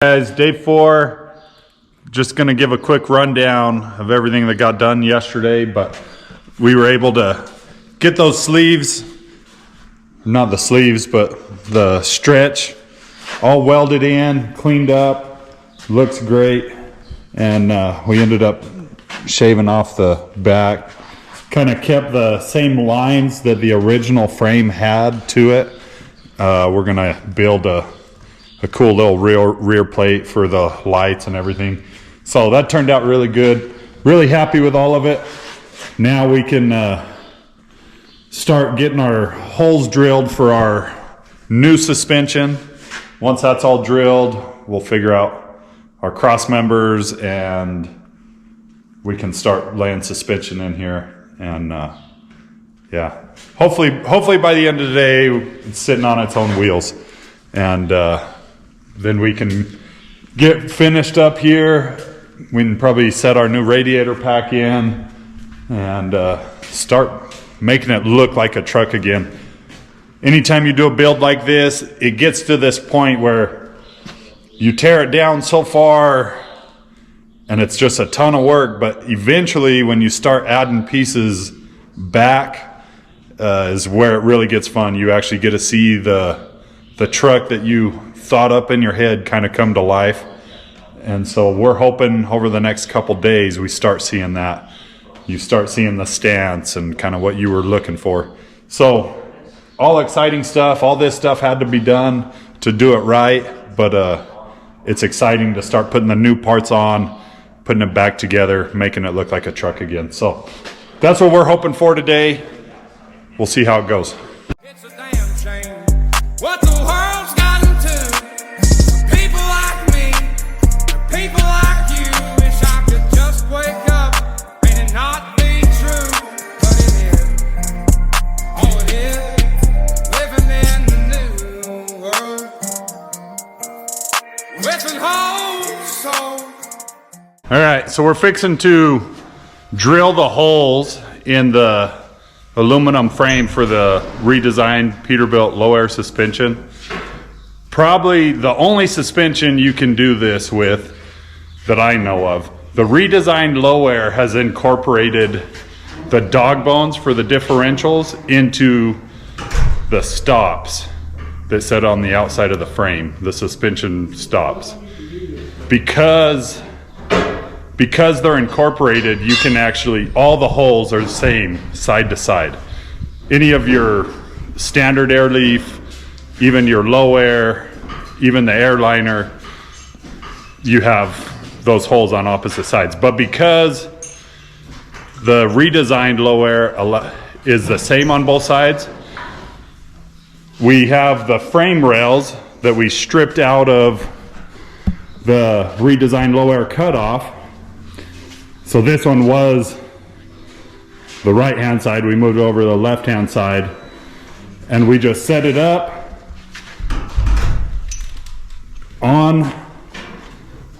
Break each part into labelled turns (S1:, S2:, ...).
S1: Guys, day 4, just gonna give a quick rundown of everything that got done yesterday, but we were able to get those sleeves, not the sleeves, but the stretch, all welded in, cleaned up, looks great, and we ended up shaving off the back, kind of kept the same lines that the original frame had to it. We're gonna build a cool little rear plate for the lights and everything. So that turned out really good. Really happy with all of it. Now we can start getting our holes drilled for our new suspension. Once that's all drilled, we'll figure out our cross members and we can start laying suspension in here. And yeah, hopefully by the end of the day, it's sitting on its own wheels. And then we can get finished up here. We can probably set our new radiator pack in and start making it look like a truck again. Anytime you do a build like this, it gets to this point where you tear it down so far and it's just a ton of work, but eventually when you start adding pieces back is where it really gets fun. You actually get to see the truck that you thought up in your head kind of come to life. And so we're hoping over the next couple days we start seeing that. You start seeing the stance and kind of what you were looking for. So all exciting stuff. All this stuff had to be done to do it right, but it's exciting to start putting the new parts on, putting it back together, making it look like a truck again. So that's what we're hoping for today. We'll see how it goes.
S2: It's a damn shame what the world's gotten to. People like me, people like you. Wish I could just wake up and it not be true, but it is. Oh, it is. Living in the new world with an whole soul.
S1: All right, so we're fixing to drill the holes in the aluminum frame for the redesigned Peterbilt low air suspension. Probably the only suspension you can do this with that I know of. The redesigned low air has incorporated the dog bones for the differentials into the stops that sit on the outside of the frame, the suspension stops. Because they're incorporated, you can actually, all the holes are the same side to side. Any of your standard air leaf, even your low air, even the airliner, you have those holes on opposite sides. But because the redesigned low air is the same on both sides, we have the frame rails that we stripped out of the redesigned low air cutoff. So this one was the right hand side, we moved over to the left hand side and we just set it up on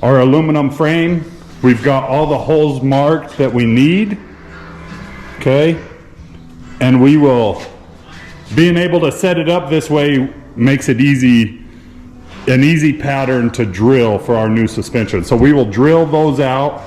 S1: our aluminum frame. We've got all the holes marked that we need, okay? And we will, being able to set it up this way makes it an easy pattern to drill for our new suspension. So we will drill those out.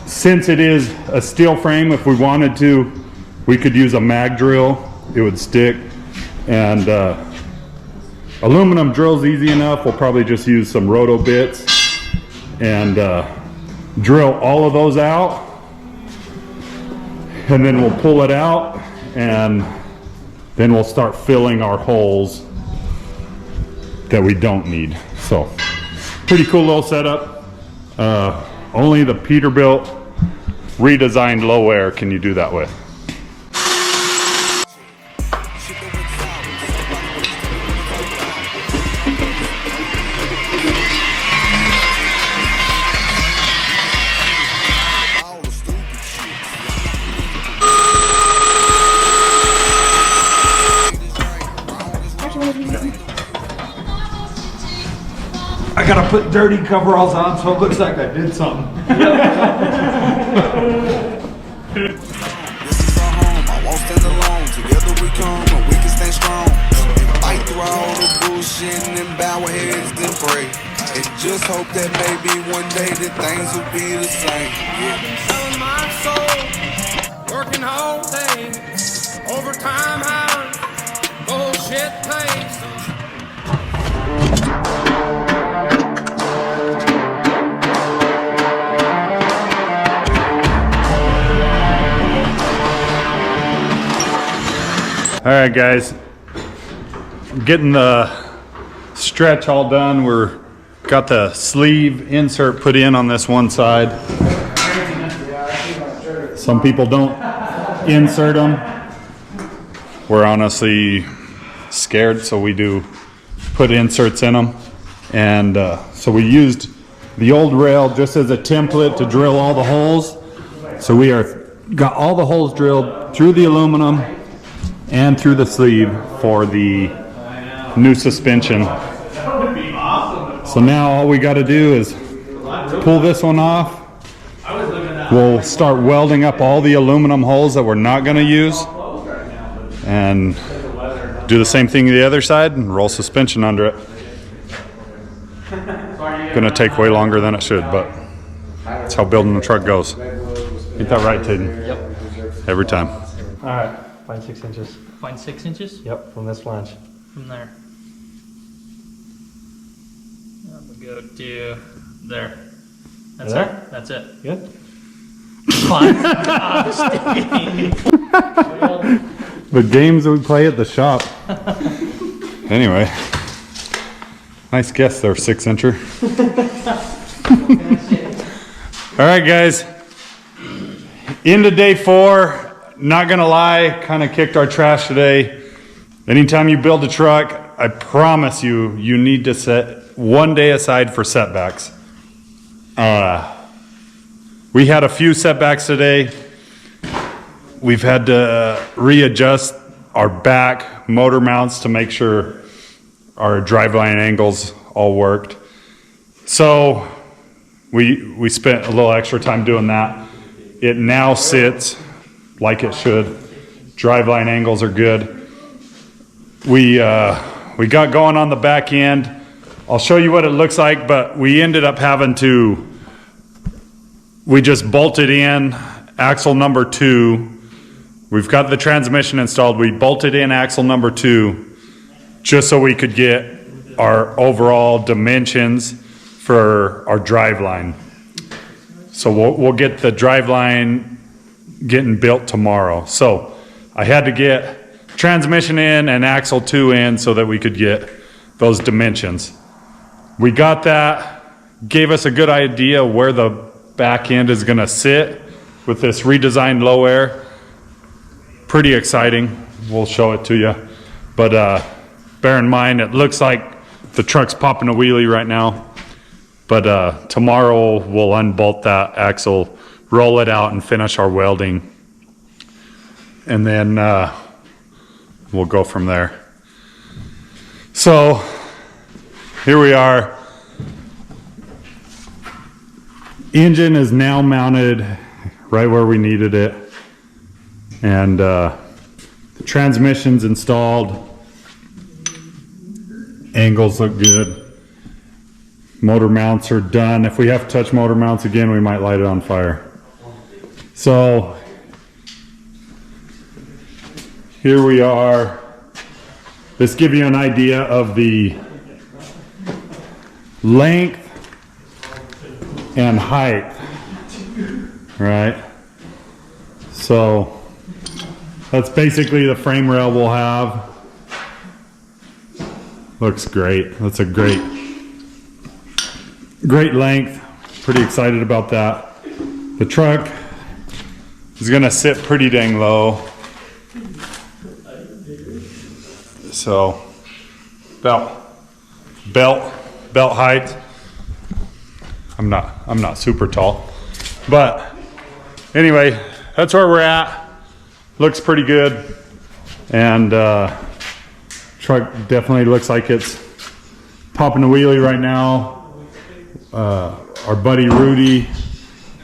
S1: Since it is a steel frame, if we wanted to, we could use a mag drill. It would stick. And aluminum drill's easy enough. We'll probably just use some roto bits and drill all of those out. And then we'll pull it out and then we'll start filling our holes that we don't need. So pretty cool little setup. Only the Peterbilt redesigned low air can you do that with.
S3: I gotta put dirty coveralls on so it looks like I did something.
S4: This is our home, I won't stand alone. Together we come, and we can stay strong. Fight through all the bullshit. vision and bow our heads and pray. And just hope that maybe one day that things will be the same.
S2: Selling my soul, working all day, overtime hours, bullshit pays.
S1: All right, guys, getting the stretch all done. We're got the sleeve insert put in on this one side. Some people don't insert them. We're honestly scared, so we do put inserts in them. And so we used the old rail just as a template to drill all the holes. So we got all the holes drilled through the aluminum and through the sleeve for the new suspension. So now all we got to do is pull this one off. We'll start welding up all the aluminum holes that we're not going to use, and do the same thing to the other side and roll suspension under it. Gonna take way longer than it should, but that's how building a truck goes. Ain't that right, Tayden?
S5: Yep.
S1: Every time.
S5: All right, find 6 inches.
S6: Find 6 inches
S5: Yep, from this flange.
S6: from there. I'm gonna go to there. That's
S5: There?
S6: it. That's it.
S5: Good.
S6: Fine.
S1: The games that we play at the shop. Anyway, nice guess there, 6 incher. All right, guys, into day 4. Not gonna lie, kind of kicked our trash today. Anytime you build a truck, I promise you, you need to set one day aside for setbacks. We had a few setbacks today. We've had to readjust our back motor mounts to make sure our driveline angles all worked. So we spent a little extra time doing that. It now sits like it should. Driveline angles are good. We got going on the back end. I'll show you what it looks like, but we ended up having to, we just bolted in axle number 2. We've got the transmission installed. We bolted in axle number 2 just so we could get our overall dimensions for our driveline. So we'll get the driveline getting built tomorrow. So I had to get transmission in and axle 2 in so that we could get those dimensions. We got that, gave us a good idea where the back end is gonna sit with this redesigned low air. Pretty exciting. We'll show it to you. But bear in mind, it looks like the truck's popping a wheelie right now. But tomorrow we'll unbolt that axle, roll it out, and finish our welding. And then we'll go from there. So here we are. Engine is now mounted right where we needed it. And the transmission's installed. Angles look good. Motor mounts are done. If we have to touch motor mounts again, we might light it on fire. So here we are. This gives you an idea of the length and height, right? So that's basically the frame rail we'll have. Looks great. That's a great length. Pretty excited about that. The truck is gonna sit pretty dang low. So belt height. I'm not super tall, but anyway, that's where we're at. Looks pretty good, and truck definitely looks like it's popping a wheelie right now. Our buddy Rudy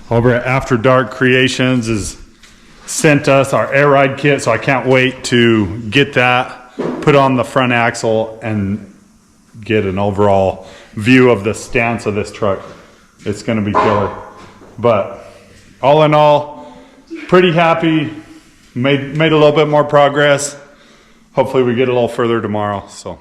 S1: over at After Dark Creations has sent us our air ride kit, so I can't wait to get that put on the front axle and get an overall view of the stance of this truck. It's gonna be killer. But all in all, pretty happy. Made a little bit more progress. Hopefully we get a little further tomorrow. So.